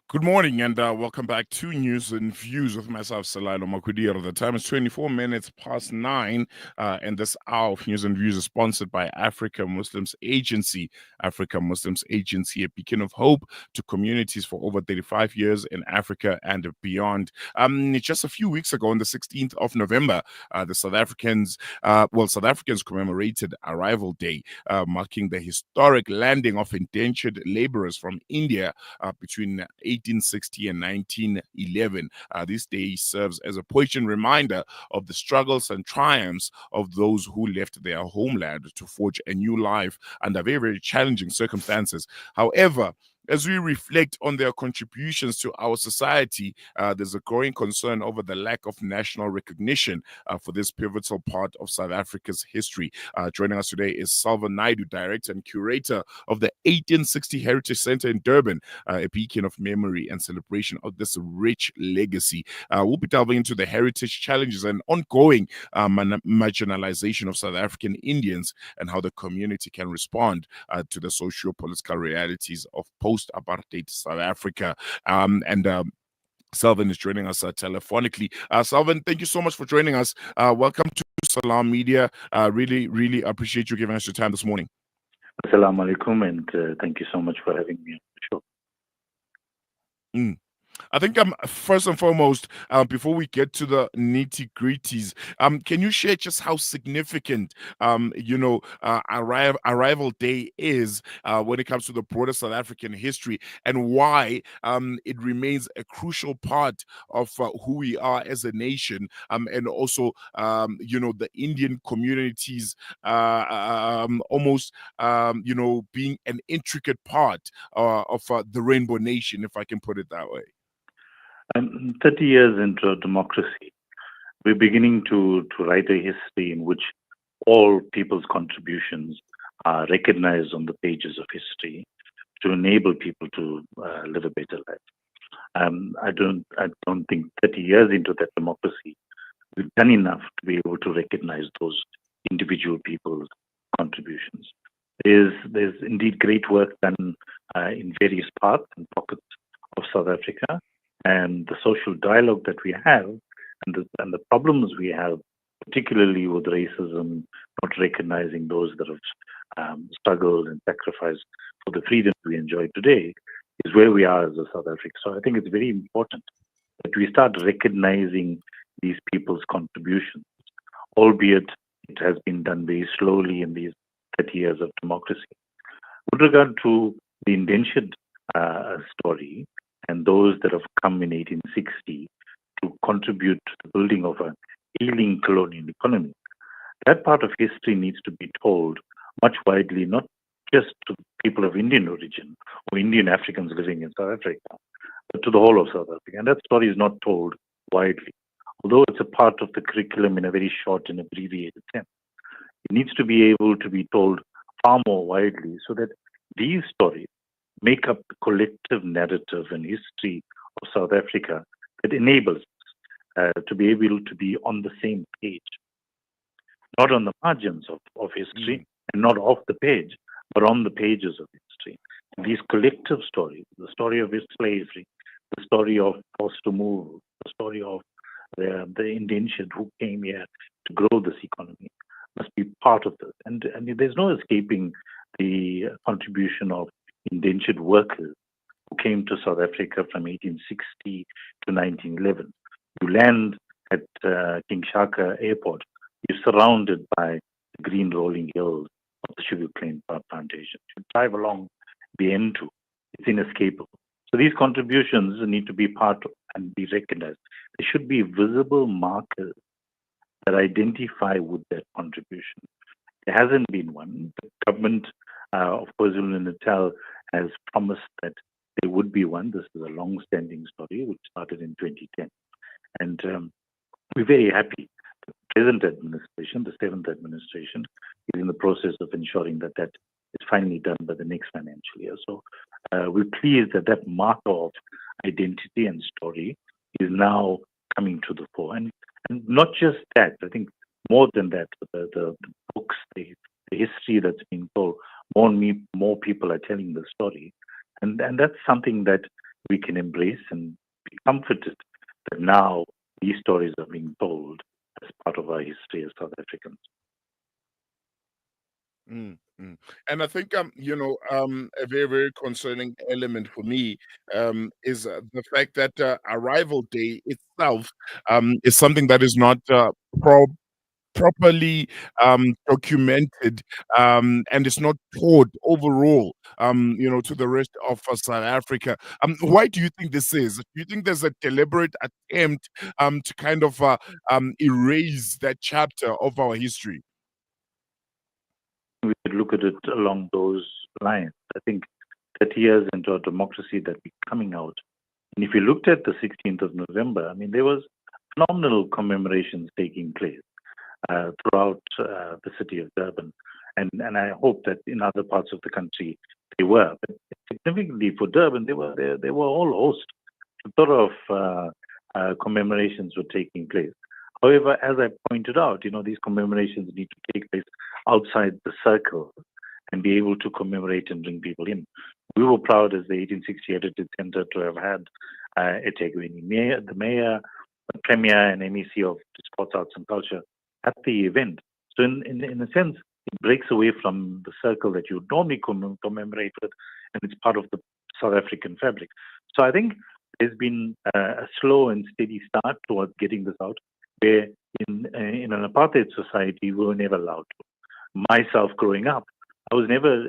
Good morning and welcome back to News and Views with myself, Salano Makudir. The time is 24 minutes past 9, and this hour of News and Views is sponsored by Africa Muslims Agency. Africa Muslims Agency, a beacon of hope to communities for over 35 years in Africa and beyond. Just a few weeks ago, on the 16th of November, the South Africans commemorated Arrival Day, marking the historic landing of indentured laborers from India between 1860 and 1911. This day serves as a poignant reminder of the struggles and triumphs of those who left their homeland to forge a new life under very, very challenging circumstances. However, as we reflect on their contributions to our society, there's a growing concern over the lack of national recognition for this pivotal part of South Africa's history. Joining us today is Selvan Naidoo, Director and Curator of the 1860 Heritage Center in Durban, a beacon of memory and celebration of this rich legacy. We'll be delving into the heritage challenges and ongoing marginalization of South African Indians and how the community can respond to the socio-political realities of post-apartheid South Africa. Selvan is joining us telephonically. Selvan, thank you so much for joining us. Welcome to Salam Media. Really appreciate you giving us your time this morning. Assalamu alaikum, and thank you so much for having me on the show. I think first and foremost, before we get to the nitty-gritties, can you share just how significant, Arrival Day is when it comes to the broader South African history, and why it remains a crucial part of who we are as a nation, and also, the Indian communities almost, being an intricate part of the Rainbow Nation, if I can put it that way. 30 years into democracy, we're beginning to write a history in which all people's contributions are recognized on the pages of history to enable people to live a better life. I don't think 30 years into that democracy, we've done enough to be able to recognize those individual people's contributions. There's indeed great work done in various parts and pockets of South Africa. And the social dialogue that we have and the problems we have, particularly with racism, not recognizing those that have struggled and sacrificed for the freedom we enjoy today, is where we are as a South Africa. So I think it's very important that we start recognizing these people's contributions, albeit it has been done very slowly in these 30 years of democracy. With regard to the indentured story, and those that have come in 1860 to contribute to the building of a ailing colonial economy. That part of history needs to be told much widely, not just to people of Indian origin or Indian Africans living in South Africa, but to the whole of South Africa. And that story is not told widely, although it's a part of the curriculum in a very short and abbreviated sense. It needs to be able to be told far more widely so that these stories make up the collective narrative and history of South Africa that enables us to be able to be on the same page, not on the margins of history and not off the page, but on the pages of history. And these collective stories, the story of his slavery, the story of forced to move, the story of the indentured who came here to grow this economy, must be part of this. And there's no escaping the contribution of indentured workers who came to South Africa from 1860 to 1911. You land at King Shaka Airport, you're surrounded by the green rolling hills of the sugarcane plantation. You drive along the N2, it's inescapable. So these contributions need to be part of and be recognized. There should be visible markers that identify with that contribution. There hasn't been one. The government of KwaZulu-Natal has promised that there would be one. This is a long-standing story which started in 2010. And we're very happy. The present administration, the 7th administration, is in the process of ensuring that that is finally done by the next financial year. So we're pleased that that marker of identity and story is now coming to the fore. And not just that, I think more than that, the books, the history that's being told more people are telling the story, and that's something that we can embrace and be comforted that now these stories are being told as part of our history as South Africans. Mm, mm. And I think a very very concerning element for me is the fact that arrival day itself is something that is not properly documented, and it's not taught overall, to the rest of South Africa. Why do you think this is? Do you think there's a deliberate attempt to kind of erase that chapter of our history? We could look at it along those lines. I think 30 years into a democracy that we're coming out, and if you looked at the 16th of November, I mean, there was phenomenal commemorations taking place throughout the city of Durban. And I hope that in other parts of the country they were. But significantly for Durban, they were all host. Sort of commemorations were taking place. However, as I pointed out, these commemorations need to take place outside the circle and be able to commemorate and bring people in. We were proud as the 1860 Heritage Center to have had eThekwini mayor, the mayor, the premier, and MEC of Sports, Arts and Culture at the event. So in a sense, it breaks away from the circle that you normally commemorate with, and it's part of the South African fabric. So I think there's been a slow and steady start towards getting this out, where in an apartheid society, we were never allowed to. Myself growing up, I was never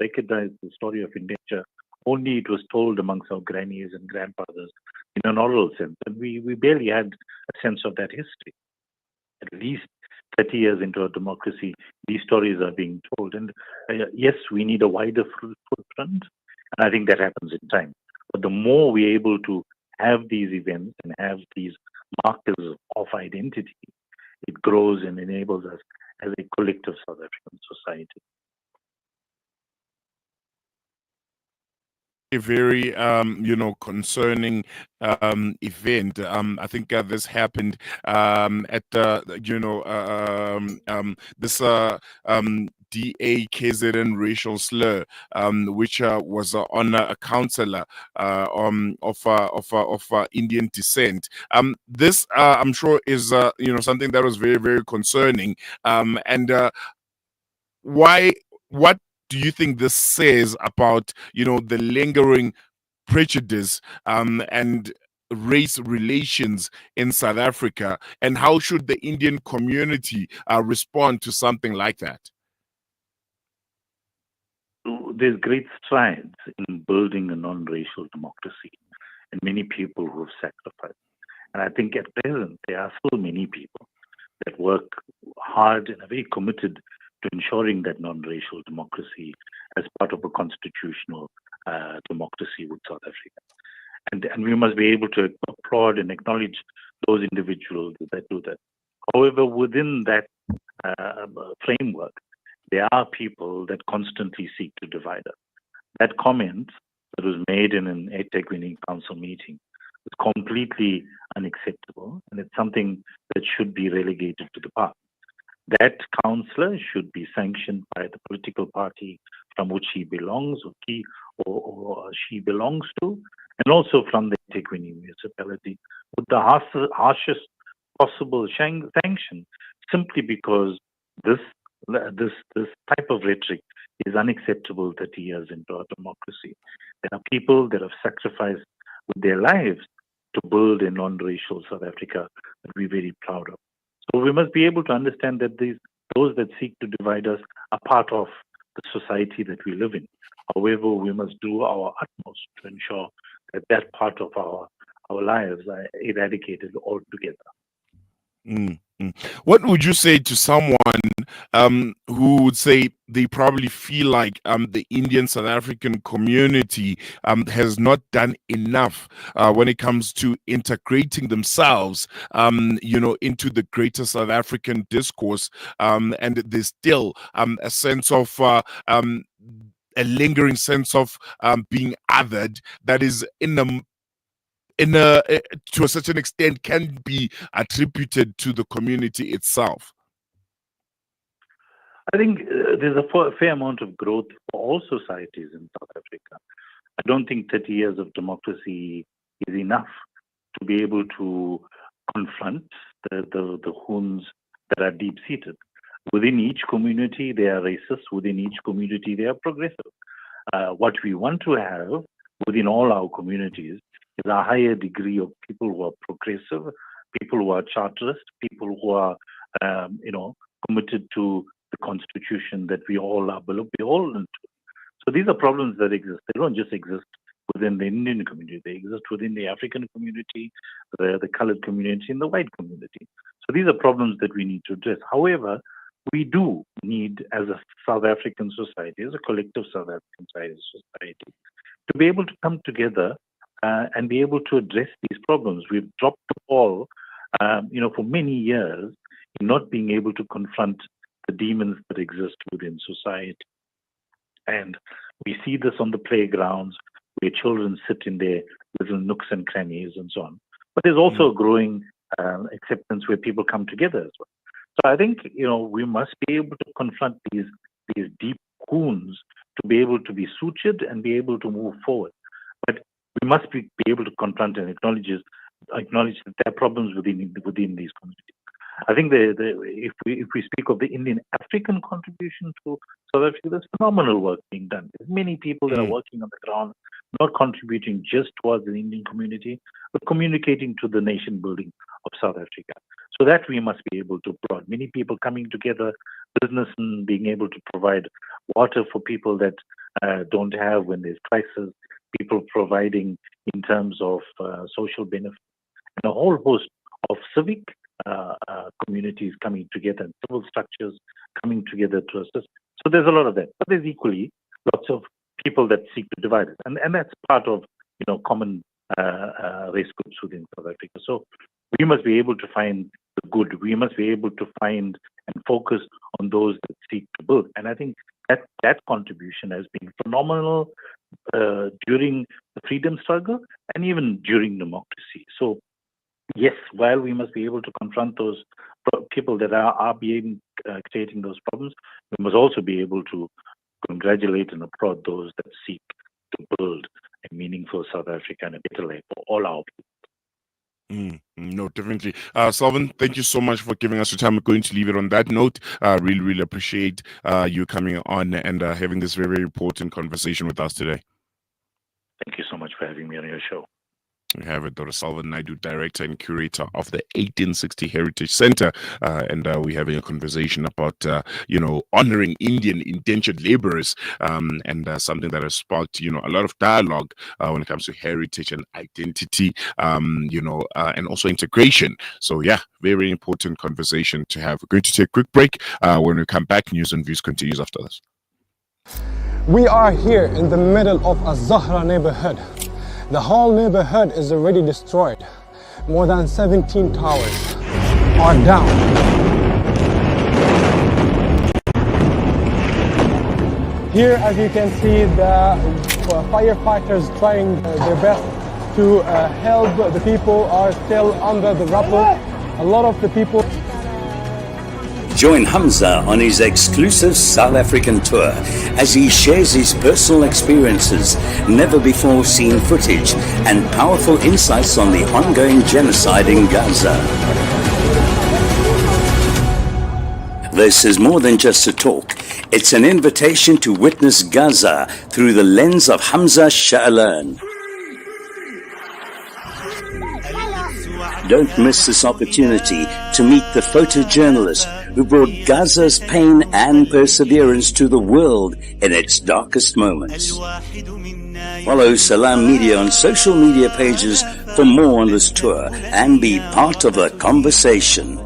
recognized the story of Indentured. Only it was told amongst our grannies and grandfathers in an oral sense, and we barely had a sense of that history. At least 30 years into our democracy, these stories are being told. And yes, we need a wider footprint, and I think that happens in time. But the more we're able to have these events and have these markers of identity, it grows and enables us as a collective South African society. A very concerning event. I think this happened at this DAKZN racial slur, which was on a counselor of Indian descent. This I'm sure is something that was very very concerning. And why? What do you think this says about the lingering prejudice and race relations in South Africa, and how should the Indian community respond to something like that? There's great strides in building a non-racial democracy, and many people who have sacrificed. And I think at present there are still many people that work hard and are very committed to ensuring that non-racial democracy as part of a constitutional democracy with South Africa. And we must be able to applaud and acknowledge those individuals that do that. However, within that framework, there are people that constantly seek to divide us. That comment that was made in an eThekwini council meeting is completely unacceptable, and it's something that should be relegated to the past. That councillor should be sanctioned by the political party from which he belongs or she belongs to, and also from the eThekwini municipality with the harshest possible sanction, simply because this type of rhetoric is unacceptable 30 years into our democracy. There are people that have sacrificed with their lives to build a non-racial South Africa that we're very proud of. So we must be able to understand that those that seek to divide us are part of the society that we live in. However, we must do our utmost to ensure that that part of our lives are eradicated altogether. Mm, mm. What would you say to someone who would say they probably feel like the Indian South African community has not done enough when it comes to integrating themselves, into the greater South African discourse, and there's still a sense of a lingering sense of being othered that is to a certain extent can be attributed to the community itself? I think there's a fair amount of growth for all societies in South Africa. I don't think 30 years of democracy is enough to be able to confront the wounds that are deep-seated. Within each community, they are racist. Within each community, they are progressive. What we want to have within all our communities is a higher degree of people who are progressive, people who are charterist, people who are, committed to the constitution that we all are beholden to. So these are problems that exist. They don't just exist within the Indian community. They exist within the African community, the colored community, and the white community. So these are problems that we need to address. However, we do need, as a South African society, as a collective South African society, to be able to come together and be able to address these problems. We've dropped the ball, for many years in not being able to confront the demons that exist within society. And we see this on the playgrounds where children sit in their little nooks and crannies and so on. But there's also a growing acceptance where people come together as well. So I think, we must be able to confront these deep wounds to be able to be sutured and be able to move forward. But we must be able to confront and acknowledge that there are problems within these communities. I think if we speak of the Indian African contribution to South Africa, there's phenomenal work being done. There's many people that are working on the ground, not contributing just towards the Indian community, but communicating to the nation building of South Africa. So that we must be able to provide. Many people coming together, business and being able to provide water for people that don't have when there's crisis, people providing in terms of social benefit, and a whole host of civic communities coming together and civil structures coming together to assist. So there's a lot of that. But there's equally lots of people that seek to divide it. And that's part of, common race groups within South Africa. So we must be able to find the good. We must be able to find and focus on those that seek to build. And I think that contribution has been phenomenal during the freedom struggle and even during democracy. So yes, while we must be able to confront those people that are creating those problems, we must also be able to congratulate and applaud those that seek to build a meaningful South Africa and a better life for all our people. No, definitely. Selvan, thank you so much for giving us your time. We're going to leave it on that note. Really, really appreciate you coming on and having this very, very important conversation with us today. Thank you so much for having me on your show. We have it, Dr. Selvan Naidoo, Director and Curator of the 1860 Heritage Center, and we're having a conversation about, honoring Indian indentured laborers, and something that has sparked, a lot of dialogue when it comes to heritage and identity, and also integration. So, yeah, very important conversation to have. We're going to take a quick break. When we come back, News and Views continues after this. We are here in the middle of a Zahra neighborhood. The whole neighborhood is already destroyed. More than 17 towers are down. Here, as you can see, the firefighters trying their best to help. The people are still under the rubble. A lot of the people. Join Hamza on his exclusive South African tour as he shares his personal experiences, never before seen footage, and powerful insights on the ongoing genocide in Gaza. This is more than just a talk. It's an invitation to witness Gaza through the lens of Hamza Sha'alan. Don't miss this opportunity to meet the photojournalist who brought Gaza's pain and perseverance to the world in its darkest moments. Follow Salam Media on social media pages for more on this tour and be part of the conversation.